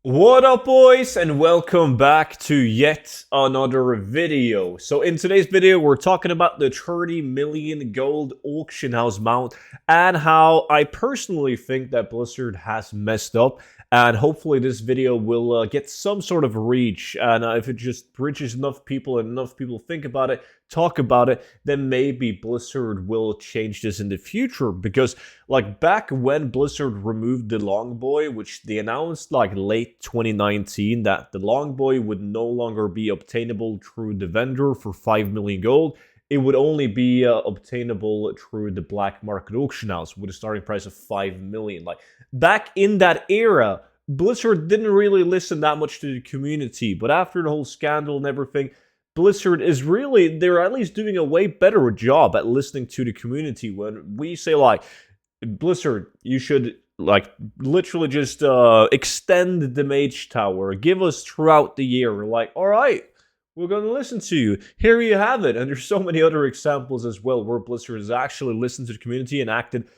What up, boys, and welcome back to yet another video. So in today's video, we're talking about the 30 million gold auction house mount and how I personally think that Blizzard has messed up. And hopefully this video will get some sort of reach. And if it just reaches enough people and enough people think about it, talk about it, then maybe Blizzard will change this in the future. Because like back when Blizzard removed the Longboy, which they announced like late 2019 that the Longboy would no longer be obtainable through the vendor for 5 million gold. It would only be obtainable through the black market auction house with a starting price of 5 million. Like back in that era, Blizzard didn't really listen that much to the community, but after the whole scandal and everything, Blizzard is really, they're at least doing a way better job at listening to the community. When we say like, Blizzard, you should like literally just extend the Mage Tower, give us throughout the year. We're like, all right, we're going to listen to you. Here you have it. And there's so many other examples as well where Blizzard has actually listened to the community and acted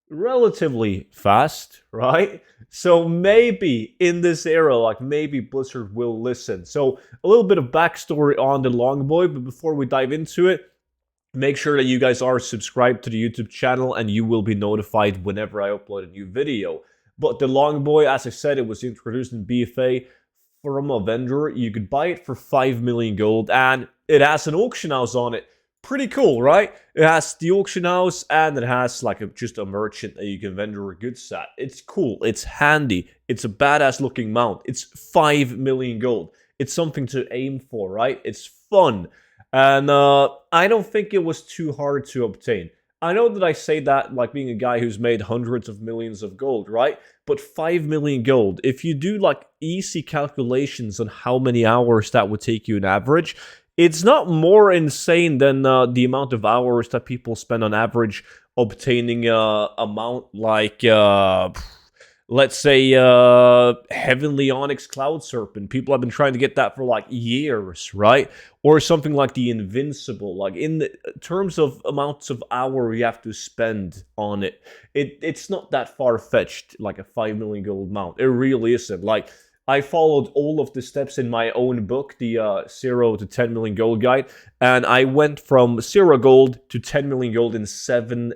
relatively fast, right? So maybe in this era, like maybe Blizzard will listen. So a little bit of backstory on the Longboy, but before we dive into it, make sure that you guys are subscribed to the YouTube channel and you will be notified whenever I upload a new video. But the Longboy, as I said, it was introduced in BFA from a vendor. You could buy it for 5 million gold and it has an auction house on it. Pretty cool, right? It has the auction house and it has like just a merchant that you can vendor goods at. It's cool. It's handy. It's a badass looking mount. It's 5 million gold. It's something to aim for, right? It's fun. And I don't think it was too hard to obtain. I know that I say that like being a guy who's made hundreds of millions of gold, right? But 5 million gold, if you do like easy calculations on how many hours that would take you on average, it's not more insane than the amount of hours that people spend on average obtaining a mount like let's say Heavenly Onyx Cloud Serpent. People have been trying to get that for like years, right? Or something like the Invincible. Like in the terms of amounts of hour you have to spend on it, it's not that far-fetched, like a 5 million gold mount. It really isn't. Like I followed all of the steps in my own book, the 0 to 10 million gold guide, and I went from 0 gold to 10 million gold in seven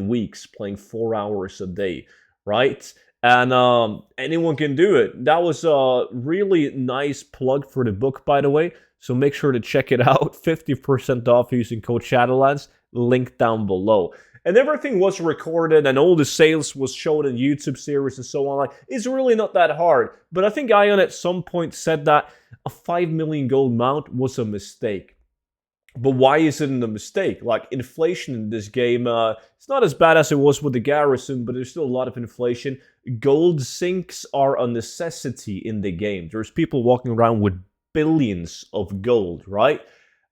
weeks, playing 4 hours a day, right? And anyone can do it. That was a really nice plug for the book, by the way. So make sure to check it out. 50% off using code Shadowlands. Link down below. And everything was recorded and all the sales was shown in YouTube series and so on. Like, it's really not that hard. But I think Ion at some point said that a 5 million gold mount was a mistake. But why is it a mistake? Like, inflation in this game, it's not as bad as it was with the Garrison, but there's still a lot of inflation. Gold sinks are a necessity in the game. There's people walking around with billions of gold, right?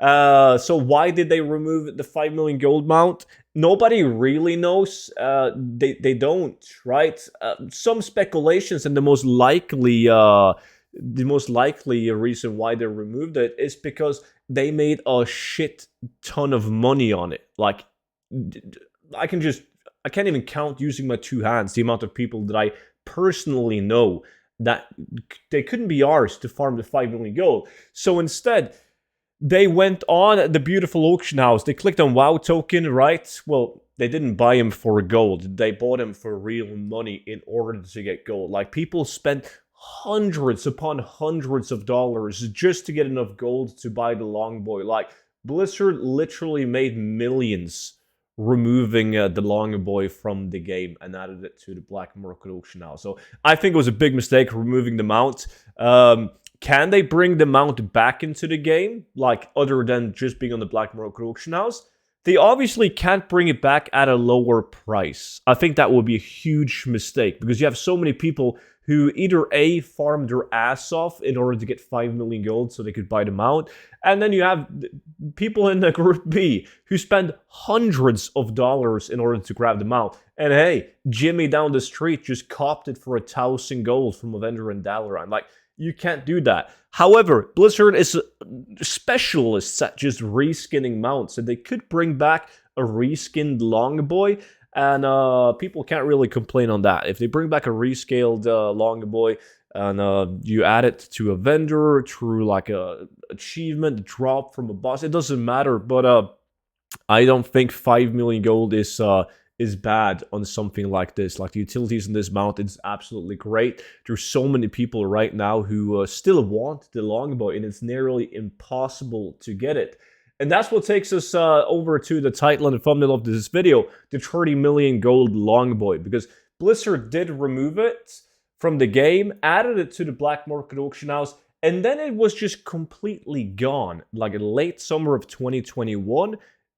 So why did they remove the 5 million gold mount? Nobody really knows. They don't, right? Some speculations, and the most likely reason why they removed it is because they made a shit ton of money on it. Like, I can't even count using my two hands the amount of people that I personally know that they couldn't be ours to farm the 5 million gold. So instead, they went on the beautiful auction house. They clicked on WoW token, right? Well, they didn't buy him for gold. They bought him for real money in order to get gold. Like, people spent hundreds upon hundreds of dollars just to get enough gold to buy the Longboy. Like, Blizzard literally made millions removing the Longboy from the game and added it to the black market auction house. So I think it was a big mistake removing the mount. Can they bring the mount back into the game, like other than just being on the black market auction house? They obviously can't bring it back at a lower price. I think that would be a huge mistake because you have so many people who either A, farmed their ass off in order to get 5 million gold so they could buy the mount, and then you have people in the group B who spend hundreds of dollars in order to grab the mount. And hey, Jimmy down the street just copped it for 1,000 gold from a vendor in Dalaran. Like, you can't do that. However, Blizzard is specialists at just reskinning mounts, and they could bring back a reskinned Longboy. and people can't really complain on that. If they bring back a rescaled Longaboy and you add it to a vendor through like a achievement drop from a boss, it doesn't matter. But I don't think 5 million gold is bad on something like this. Like the utilities in this mount, it's absolutely great. There's so many people right now who still want the Longboy, and it's nearly impossible to get it. And that's what takes us over to the title and the thumbnail of this video, the 30 million gold Longboy, because Blizzard did remove it from the game, added it to the black market auction house, and then it was just completely gone. Like in late summer of 2021,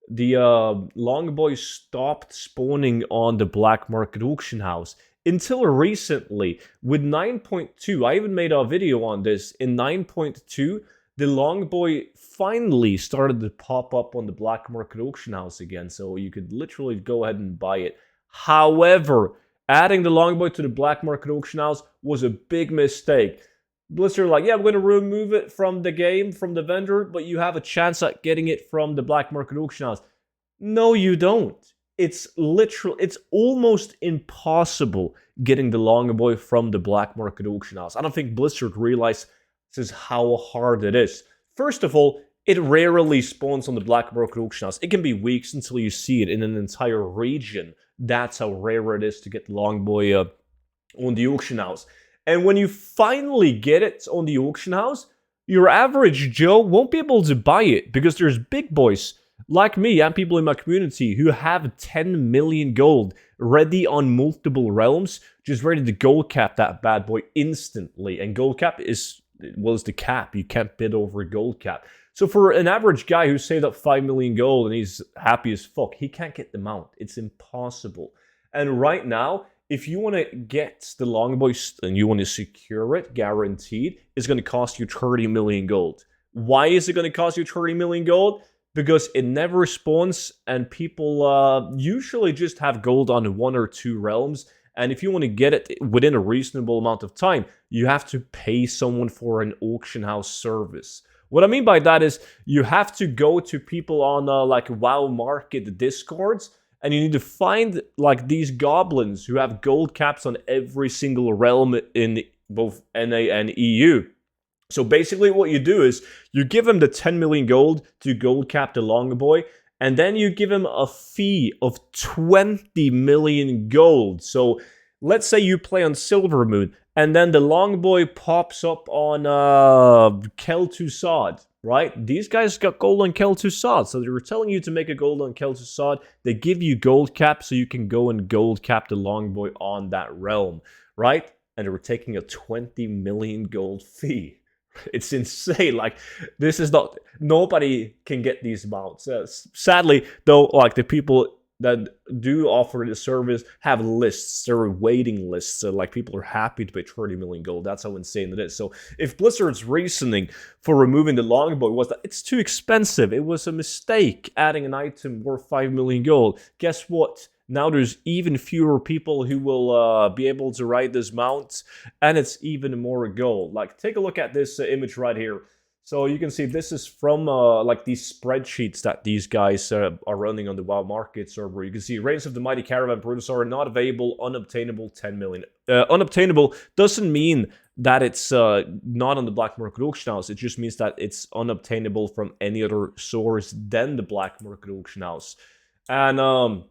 the Longboy stopped spawning on the black market auction house until recently with 9.2. I even made a video on this. In 9.2, the Longboy finally started to pop up on the black market auction house again, so you could literally go ahead and buy it. However, adding the Longboy to the black market auction house was a big mistake. Blizzard like, yeah, we're going to remove it from the game, from the vendor, but you have a chance at getting it from the black market auction house. No, you don't. It's almost impossible getting the Longboy from the black market auction house. I don't think Blizzard realizes how hard it is. First of all, it rarely spawns on the black market auction house. It can be weeks until you see it in an entire region. That's how rare it is to get the Longboy on the auction house. And when you finally get it on the auction house, your average Joe won't be able to buy it because there's big boys like me and people in my community who have 10 million gold ready on multiple realms, just ready to gold cap that bad boy instantly. And gold cap is the cap. You can't bid over a gold cap. So for an average guy who saved up 5 million gold and he's happy as fuck, he can't get the mount. It's impossible. And right now, if you want to get the Longboy and you want to secure it, guaranteed, it's going to cost you 30 million gold. Why is it going to cost you 30 million gold? Because it never spawns and people usually just have gold on 1 or 2 realms. And if you want to get it within a reasonable amount of time, you have to pay someone for an auction house service. What I mean by that is you have to go to people on like WoW Market Discords, and you need to find like these goblins who have gold caps on every single realm in both NA and EU. So basically what you do is you give him the 10 million gold to gold cap the Longboy, and then you give him a fee of 20 million gold. So let's say you play on Silvermoon, and then the Longboy pops up on Kel'Thuzad, right? These guys got gold on Kel'Thuzad, so they were telling you to make a gold on Kel'Thuzad. They give you gold cap so you can go and gold cap the Longboy on that realm, right? And they were taking a 20 million gold fee. It's insane. Like, this is not, nobody can get these mounts. Sadly, though, like the people that do offer the service have lists. There are waiting lists. So, like, people are happy to pay 30 million gold. That's how insane it is. So if Blizzard's reasoning for removing the Longboy was that it's too expensive, it was a mistake adding an item worth 5 million gold, guess what? Now there's even fewer people who will be able to ride this mount, and it's even more gold. Like, take a look at this image right here. So you can see this is from like these spreadsheets that these guys are running on the WoW Market server. You can see Reigns of the Mighty Caravan Brutosaur not available, unobtainable, 10 million. Unobtainable doesn't mean that it's not on the black market auction house. It just means that it's unobtainable from any other source than the black market auction house. And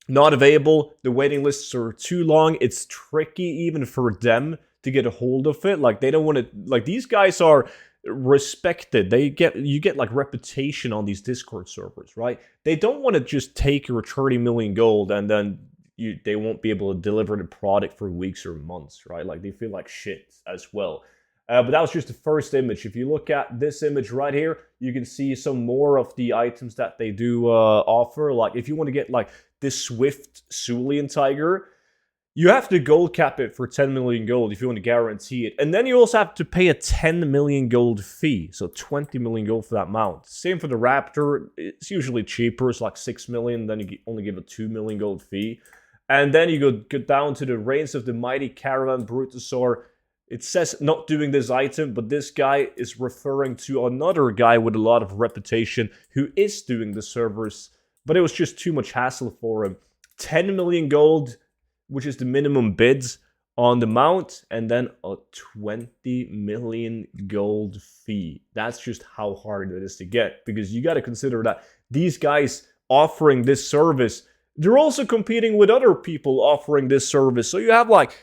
not available, the waiting lists are too long. It's tricky even for them to get a hold of it. Like, they don't want to, like, these guys are respected. You get like reputation on these Discord servers, right? They don't want to just take your 30 million gold and then they won't be able to deliver the product for weeks or months, right? Like, they feel like shit as well. But that was just the first image. If you look at this image right here, you can see some more of the items that they do offer. Like, if you want to get like this Swift Sulian Tiger, you have to gold cap it for 10 million gold if you want to guarantee it. And then you also have to pay a 10 million gold fee. So 20 million gold for that mount. Same for the Raptor. It's usually cheaper. It's like 6 million. Then you only give a 2 million gold fee. And then you go down to the Reigns of the Mighty Caravan Brutosaur. It says not doing this item, but this guy is referring to another guy with a lot of reputation who is doing the servers, but it was just too much hassle for him 10 million gold, which is the minimum bids on the mount, and then a 20 million gold fee. That's just how hard it is to get, because you got to consider that these guys offering this service, they're also competing with other people offering this service. So you have like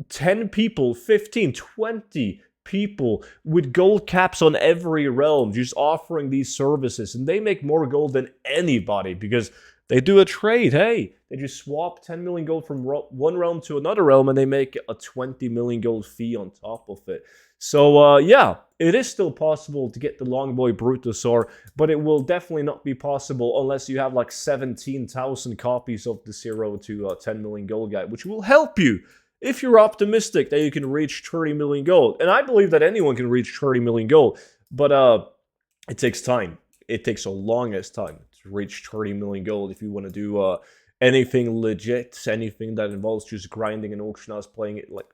10 people, 15, 20 people with gold caps on every realm just offering these services, and they make more gold than anybody because they do a trade. Hey, they just swap 10 million gold from one realm to another realm, and they make a 20 million gold fee on top of it. So, yeah, it is still possible to get the Longboy Brutosaur, but it will definitely not be possible unless you have like 17,000 copies of the 0 to 10 million gold guide, which will help you if you're optimistic that you can reach 30 million gold. And I believe that anyone can reach 30 million gold, but it takes time. It takes the longest time to reach 30 million gold if you want to do anything legit, anything that involves just grinding an auction house, playing it, like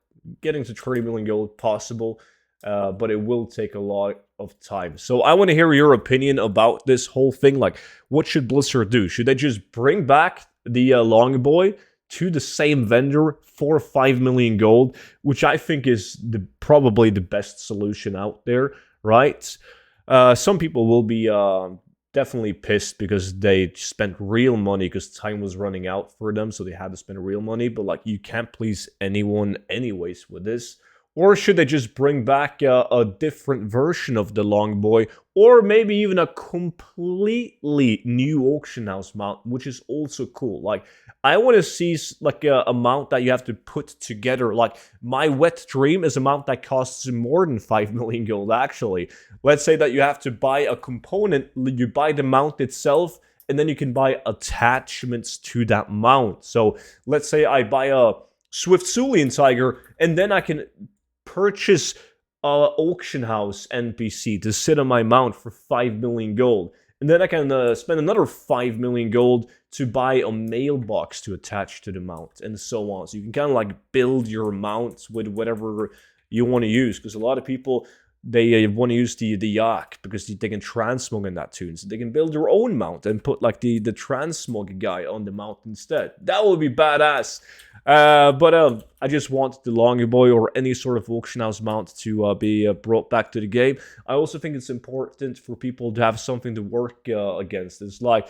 getting to 30 million gold possible, but it will take a lot of time. So I want to hear your opinion about this whole thing. Like, what should Blizzard do? Should they just bring back the Longboy to the same vendor for 5 million gold, which I think is probably the best solution out there, right? Some people will be definitely pissed because they spent real money because time was running out for them, so they had to spend real money. But like, you can't please anyone anyways with this. Or should they just bring back a different version of the Longboy, or maybe even a completely new auction house mount, which is also cool. Like, I want to see like a mount that you have to put together. Like, my wet dream is a mount that costs more than 5 million gold, actually. Let's say that you have to buy a component, you buy the mount itself, and then you can buy attachments to that mount. So let's say I buy a Swift Sulian Tiger, and then I can purchase auction house NPC to sit on my mount for 5 million gold. And then I can spend another 5 million gold to buy a mailbox to attach to the mount, and so on. So you can kind of like build your mounts with whatever you want to use, because a lot of people, they want to use the Yak because they can transmog in that tune. So they can build their own mount and put like the transmog guy on the mount instead. That would be badass. But I just want the Longboy or any sort of auction house mount to be brought back to the game. I also think it's important for people to have something to work against. It's like,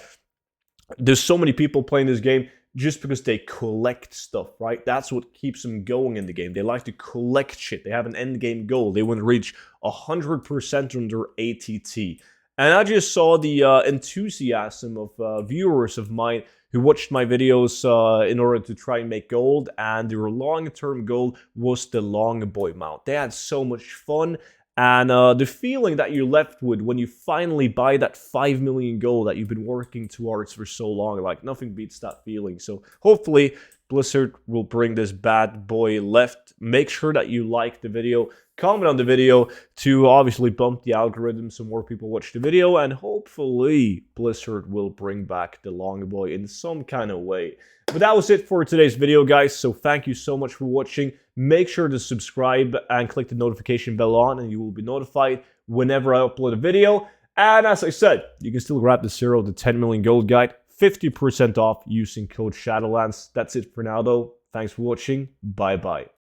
there's so many people playing this game just because they collect stuff, right? That's what keeps them going in the game. They like to collect shit. They have an end game goal. They want to reach 100% on their ATT. And I just saw the enthusiasm of viewers of mine who watched my videos in order to try and make gold, and their long-term goal was the Longboy mount. They had so much fun, and the feeling that you're left with when you finally buy that 5 million gold that you've been working towards for so long, like, nothing beats that feeling. So hopefully Blizzard will bring this bad boy left. Make sure that you like the video, comment on the video to obviously bump the algorithm so more people watch the video, and hopefully Blizzard will bring back the Longboy in some kind of way. But that was it for today's video, guys, so thank you so much for watching. Make sure to subscribe and click the notification bell on, and you will be notified whenever I upload a video. And as I said, you can still grab the 0 to 10 million gold guide, 50% off using code Shadowlands. That's it for now, though. Thanks for watching. Bye-bye.